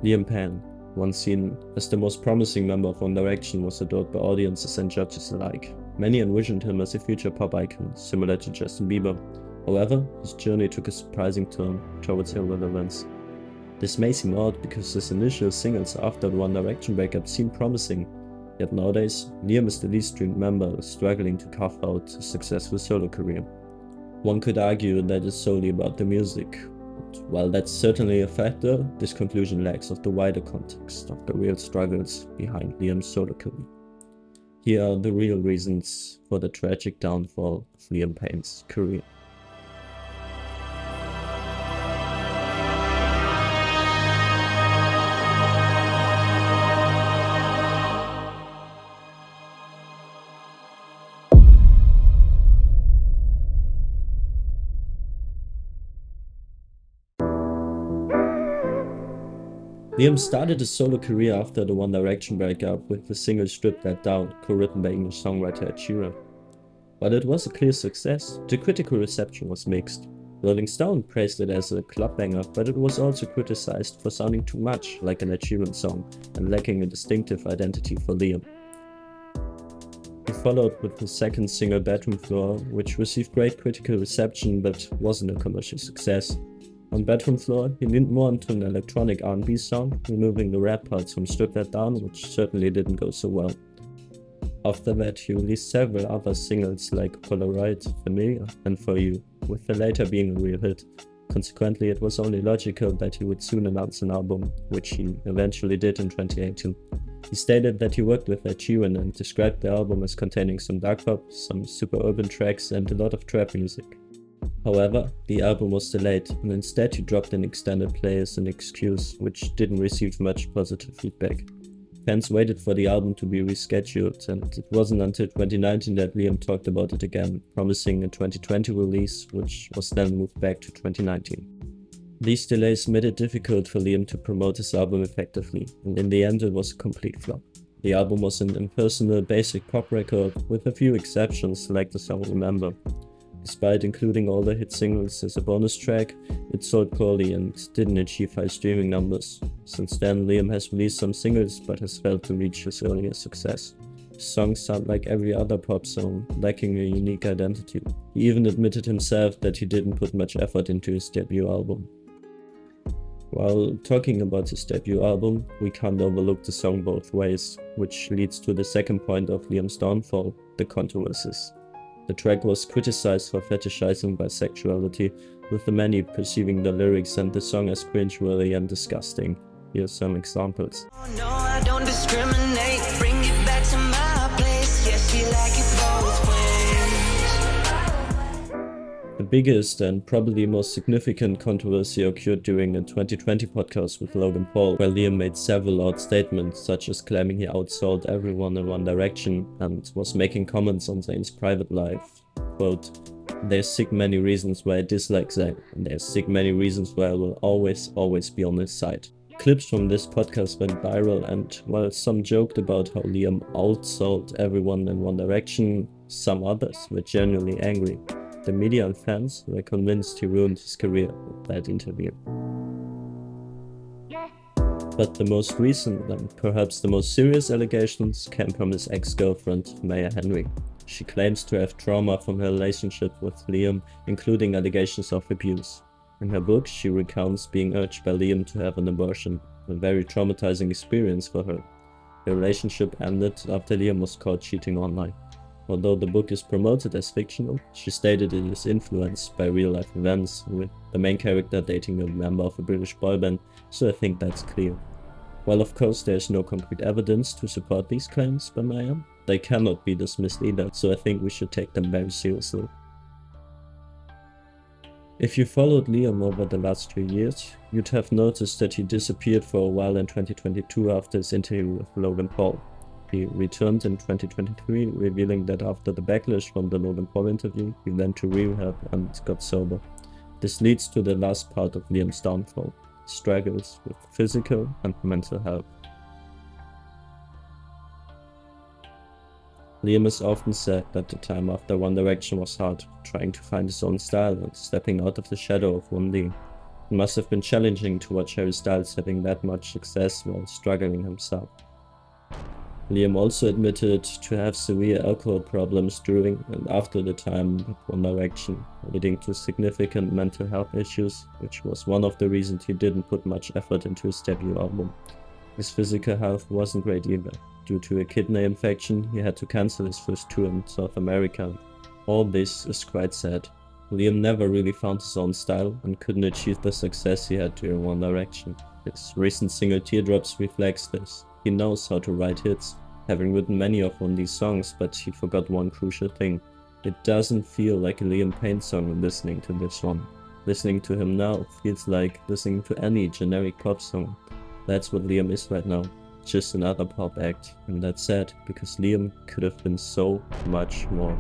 Liam Payne, once seen as the most promising member of One Direction, was adored by audiences and judges alike. Many envisioned him as a future pop icon, similar to Justin Bieber. However, his journey took a surprising turn towards irrelevance. This may seem odd because his initial singles after the One Direction breakup seemed promising, yet nowadays, Liam is the least streamed member struggling to carve out a successful solo career. One could argue that it's solely about the music. While that's certainly a factor, this conclusion lacks of the wider context of the real struggles behind Liam's solo career. Here are the real reasons for the tragic downfall of Liam Payne's career. Liam started his solo career after the One Direction breakup with the single Strip That Down, co-written by English songwriter Ed Sheeran. While it was a clear success, the critical reception was mixed. Rolling Stone praised it as a club banger, but it was also criticized for sounding too much like an Ed Sheeran song and lacking a distinctive identity for Liam. He followed with the second single Bedroom Floor, which received great critical reception but wasn't a commercial success. On Bedroom Floor, he leaned more into an electronic R&B song, removing the rap parts from Strip That Down, which certainly didn't go so well. After that, he released several other singles like Polaroid, Familiar, and For You, with the latter being a real hit. Consequently, it was only logical that he would soon announce an album, which he eventually did in 2018. He stated that he worked with Ed Sheeran and described the album as containing some dark pop, some super urban tracks, and a lot of trap music. However, the album was delayed, and instead he dropped an extended play as an excuse, which didn't receive much positive feedback. Fans waited for the album to be rescheduled, and it wasn't until 2019 that Liam talked about it again, promising a 2020 release, which was then moved back to 2019. These delays made it difficult for Liam to promote his album effectively, and in the end it was a complete flop. The album was an impersonal, basic pop record, with a few exceptions like the song Remember. Despite including all the hit singles as a bonus track, it sold poorly and didn't achieve high streaming numbers. Since then, Liam has released some singles but has failed to reach his earlier success. His songs sound like every other pop song, lacking a unique identity. He even admitted himself that he didn't put much effort into his debut album. While talking about his debut album, we can't overlook the song Both Ways, which leads to the second point of Liam's downfall, the controversies. The track was criticized for fetishizing bisexuality, with the many perceiving the lyrics and the song as cringeworthy and disgusting. Here are some examples. Oh, no, I don't discriminate. Bring it back to my place. Yes, you like it both ways. The biggest and probably most significant controversy occurred during a 2020 podcast with Logan Paul, where Liam made several odd statements, such as claiming he outsold everyone in One Direction and was making comments on Zayn's private life. Quote, "There's sick many reasons why I dislike Zayn, and there's sick many reasons why I will always be on his side." Clips from this podcast went viral, and while some joked about how Liam outsold everyone in One Direction, some others were genuinely angry. The media and fans were convinced he ruined his career with that interview. But the most recent and perhaps the most serious allegations came from his ex-girlfriend, Maya Henry. She claims to have trauma from her relationship with Liam, including allegations of abuse. In her book, she recounts being urged by Liam to have an abortion, a very traumatizing experience for her. The relationship ended after Liam was caught cheating online. Although the book is promoted as fictional, she stated it is influenced by real-life events, with the main character dating a member of a British boy band, so I think that's clear. While of course there is no concrete evidence to support these claims by Maya, they cannot be dismissed either, so I think we should take them very seriously. If you followed Liam over the last 2 years, you'd have noticed that he disappeared for a while in 2022 after his interview with Logan Paul. He returned in 2023, revealing that after the backlash from the Logan Paul interview, he went to rehab and got sober. This leads to the last part of Liam's downfall, struggles with physical and mental health. Liam has often said that the time after One Direction was hard, trying to find his own style and stepping out of the shadow of One D. It must have been challenging to watch Harry Styles having that much success while struggling himself. Liam also admitted to have severe alcohol problems during and after the time with One Direction, leading to significant mental health issues, which was one of the reasons he didn't put much effort into his debut album. His physical health wasn't great either. Due to a kidney infection, he had to cancel his first tour in South America. All this is quite sad. Liam never really found his own style and couldn't achieve the success he had during One Direction. His recent single Teardrops reflects this. He knows how to write hits, having written many of Only's songs, but he forgot one crucial thing. It doesn't feel like a Liam Payne song when listening to this one. Listening to him now feels like listening to any generic pop song. That's what Liam is right now, just another pop act, and that's sad because Liam could have been so much more.